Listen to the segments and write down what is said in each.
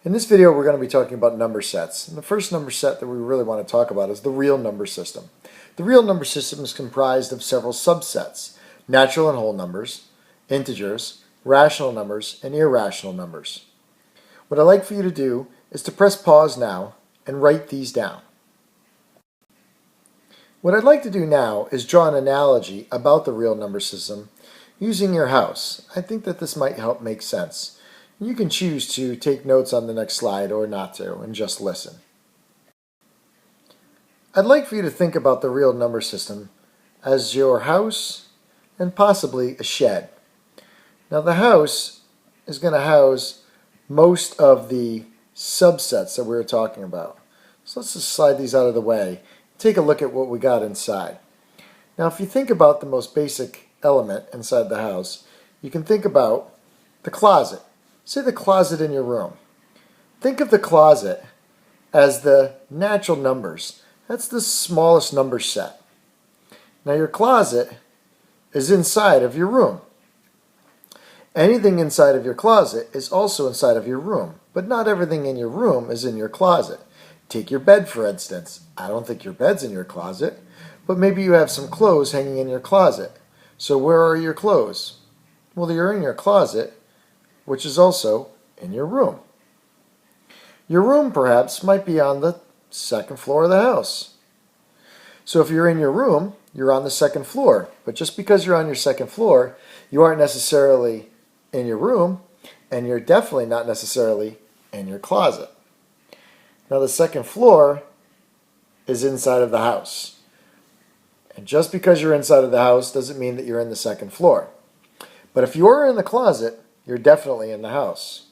In this video, we're going to be talking about number sets. And the first number set that we really want to talk about is the real number system. The real number system is comprised of several subsets: natural and whole numbers, integers, rational numbers, and irrational numbers. What I'd like for you to do is to press pause now and write these down. What I'd like to do now is draw an analogy about the real number system using your house. I think that this might help make sense. You can choose to take notes on the next slide or not to, and just listen. I'd like for you to think about the real number system as your house and possibly a shed. Now the house is going to house most of the subsets that we were talking about. So let's just slide these out of the way. Take a look at what we got inside. Now if you think about the most basic element inside the house, you can think about the closet. Say the closet in your room. Think of the closet as the natural numbers. That's the smallest number set. Now your closet is inside of your room. Anything inside of your closet is also inside of your room, but not everything in your room is in your closet. Take your bed, for instance. I don't think your bed's in your closet, but maybe you have some clothes hanging in your closet. So where are your clothes? Well, they're in your closet, which is also in your room. Your room perhaps might be on the second floor of the house. So if you're in your room, you're on the second floor. But just because you're on your second floor, you aren't necessarily in your room, and you're definitely not necessarily in your closet. Now the second floor is inside of the house. And just because you're inside of the house doesn't mean that you're in the second floor. But if you're in the closet, you're definitely in the house.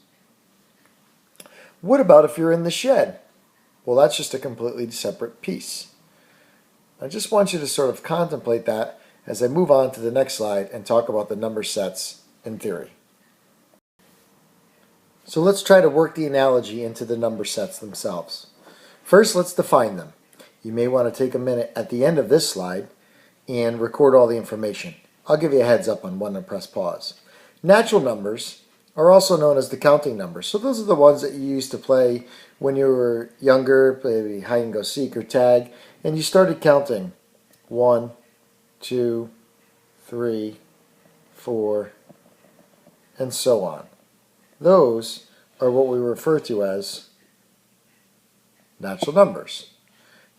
What about if you're in the shed? Well, that's just a completely separate piece. I just want you to sort of contemplate that as I move on to the next slide and talk about the number sets in theory. So let's try to work the analogy into the number sets themselves. First, let's define them. You may want to take a minute at the end of this slide and record all the information. I'll give you a heads up on when to press pause. Natural numbers are also known as the counting numbers. So those are the ones that you used to play when you were younger, maybe hide and go seek or tag, and you started counting 1, 2, 3, 4, and so on. Those are what we refer to as natural numbers.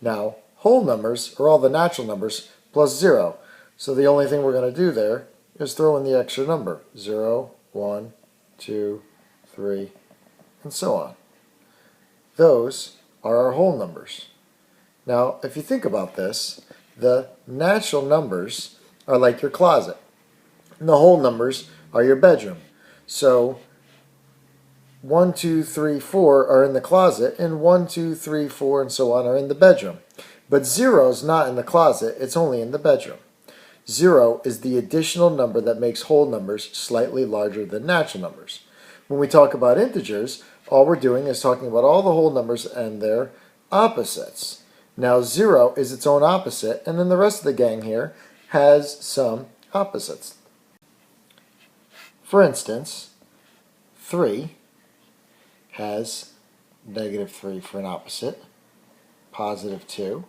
Now, whole numbers are all the natural numbers plus 0. So the only thing we're going to do there is throw in the extra number, 0, 1, 2, 3, and so on. Those are our whole numbers. Now, if you think about this, the natural numbers are like your closet, and the whole numbers are your bedroom. So 1, 2, 3, 4 are in the closet, and 1, 2, 3, 4, and so on are in the bedroom. But 0 is not in the closet, it's only in the bedroom. 0 is the additional number that makes whole numbers slightly larger than natural numbers. When we talk about integers, all we're doing is talking about all the whole numbers and their opposites. Now 0 is its own opposite, and then the rest of the gang here has some opposites. For instance, 3 has -3 for an opposite. Positive 2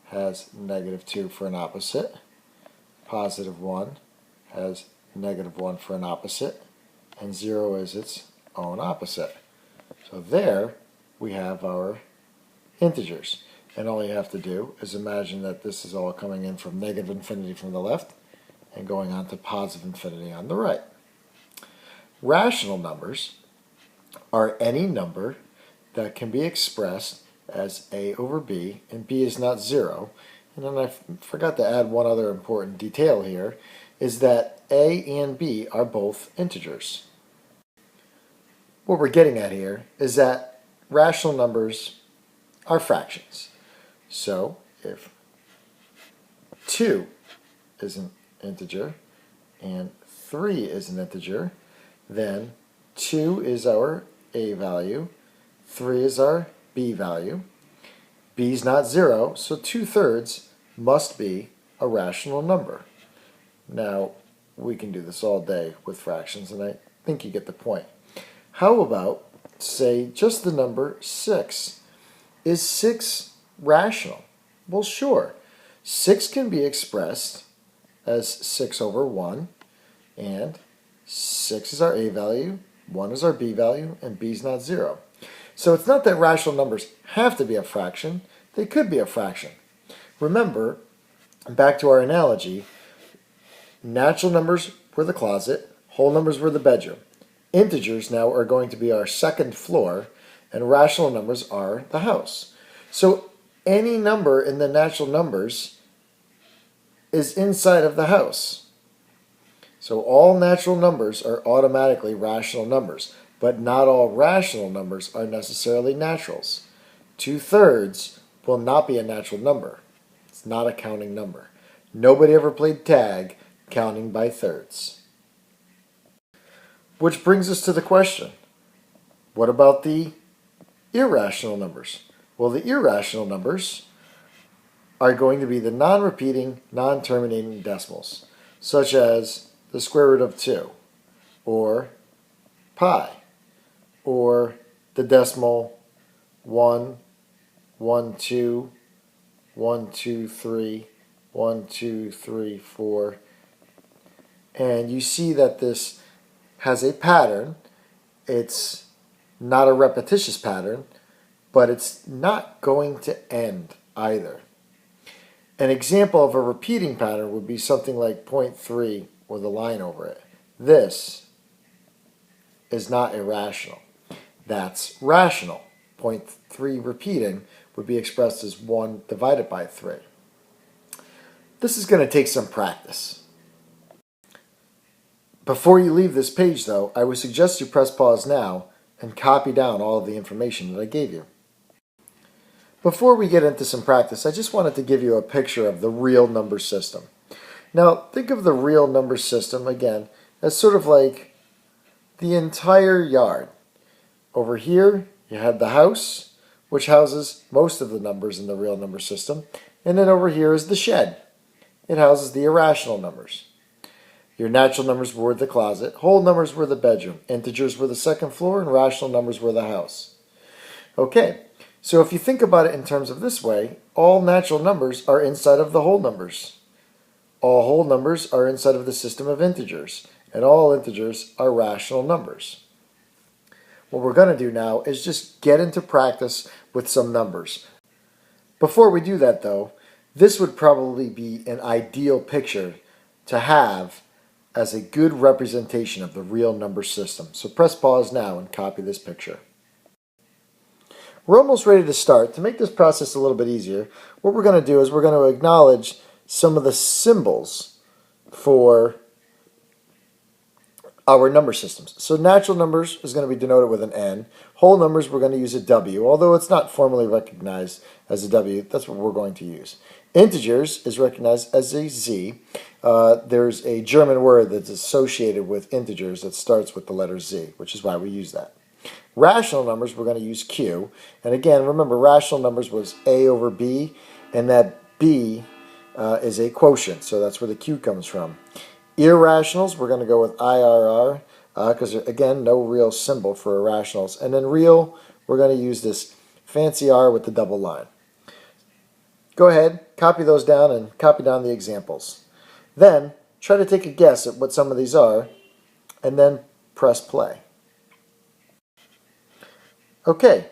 has -2 for an opposite. Positive 1 has -1 for an opposite, and 0 is its own opposite. So there we have our integers. And all you have to do is imagine that this is all coming in from negative infinity from the left and going on to positive infinity on the right. Rational numbers are any number that can be expressed as a over b, and b is not 0. And then I forgot to add one other important detail here, is that a and b are both integers. What we're getting at here is that rational numbers are fractions. So if 2 is an integer and 3 is an integer, then 2 is our a value, 3 is our b value. b is not 0, so 2/3 must be a rational number. Now, we can do this all day with fractions, and I think you get the point. How about say just the number 6. Is 6 rational? Well, sure. 6 can be expressed as 6 over 1, and 6 is our A value, 1 is our B value, and B is not 0. So it's not that rational numbers have to be a fraction. They could be a fraction. Remember, back to our analogy, natural numbers were the closet, whole numbers were the bedroom. Integers now are going to be our second floor, and rational numbers are the house. So any number in the natural numbers is inside of the house. So all natural numbers are automatically rational numbers, but not all rational numbers are necessarily naturals. 2/3 will not be a natural number. It's not a counting number. Nobody ever played tag counting by thirds. Which brings us to the question, what about the irrational numbers? Well, the irrational numbers are going to be the non-repeating, non-terminating decimals, such as the square root of 2, or pi, or the decimal 1, 1, 2, 1, 2, 3, 1, 2, 3, 4. And you see that this has a pattern. It's not a repetitious pattern, but it's not going to end either. An example of a repeating pattern would be something like 0.3 with a line over it. This is not irrational. That's rational. 0.3 repeating would be expressed as 1 divided by 3. This is going to take some practice. Before you leave this page, though, I would suggest you press pause now and copy down all of the information that I gave you. Before we get into some practice, I just wanted to give you a picture of the real number system. Now, think of the real number system, again, as sort of like the entire yard. Over here, you have the house, which houses most of the numbers in the real number system. And then over here is the shed. It houses the irrational numbers. Your natural numbers were the closet, whole numbers were the bedroom, integers were the second floor, and rational numbers were the house. Okay, so if you think about it in terms of this way, all natural numbers are inside of the whole numbers. All whole numbers are inside of the system of integers, and all integers are rational numbers. What we're going to do now is just get into practice with some numbers. Before we do that, though, this would probably be an ideal picture to have as a good representation of the real number system. So press pause now and copy this picture. We're almost ready to start. To make this process a little bit easier, what we're going to do is we're going to acknowledge some of the symbols for our number systems. So natural numbers is going to be denoted with an N. Whole numbers, we're going to use a W. Although it's not formally recognized as a W, that's what we're going to use. Integers is recognized as a Z. There's a German word that's associated with integers that starts with the letter Z, which is why we use that. Rational numbers, we're going to use Q. And again, remember, rational numbers was A over B, and that B is a quotient, so that's where the Q comes from. Irrationals, we're going to go with IRR, because again, no real symbol for irrationals. And then real, we're going to use this fancy R with the double line. Go ahead, copy those down and copy down the examples. Then, try to take a guess at what some of these are, and then press play. Okay,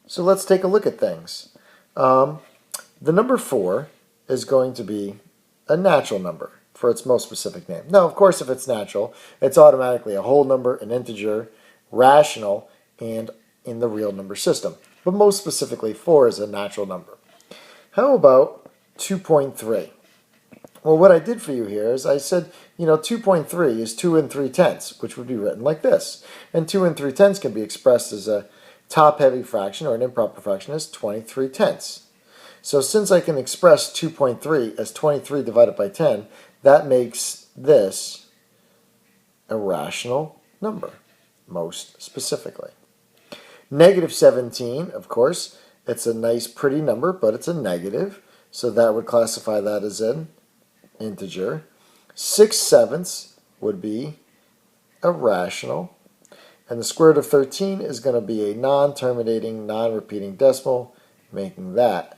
so let's take a look at things. The number 4 is going to be a natural number for its most specific name. Now, of course, if it's natural, it's automatically a whole number, an integer, rational, and in the real number system. But most specifically, 4 is a natural number. How about 2.3? Well, what I did for you here is I said, 2.3 is 2 3/10, which would be written like this. And 2 3/10 can be expressed as a top-heavy fraction or an improper fraction as 23/10. So since I can express 2.3 as 23 divided by 10, that makes this a rational number, most specifically. Negative 17, of course, it's a nice pretty number, but it's a negative, so that would classify that as an integer. 6/7 would be a rational. And the square root of 13 is going to be a non-terminating, non-repeating decimal, making that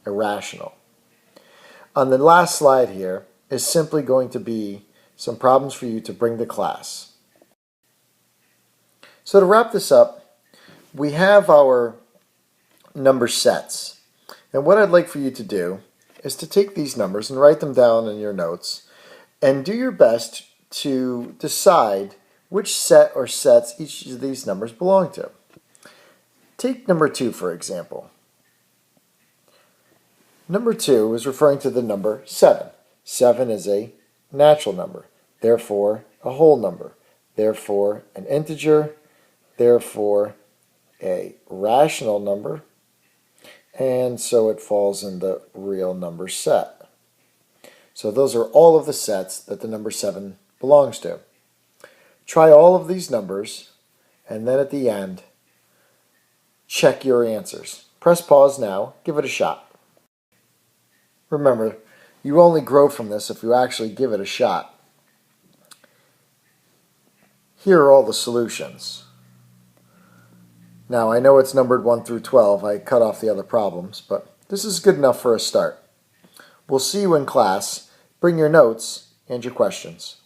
irrational. On the last slide here is simply going to be some problems for you to bring to class. So to wrap this up, we have our number sets. And what I'd like for you to do is to take these numbers and write them down in your notes and do your best to decide which set or sets each of these numbers belong to. Take number 2, for example. Number 2 is referring to the number 7. 7 is a natural number, therefore a whole number, therefore an integer, therefore a rational number, and so it falls in the real number set. So those are all of the sets that the number 7 belongs to. Try all of these numbers, and then at the end, check your answers. Press pause now, give it a shot. Remember, you only grow from this if you actually give it a shot. Here are all the solutions. Now, I know it's numbered 1 through 12. I cut off the other problems, but this is good enough for a start. We'll see you in class. Bring your notes and your questions.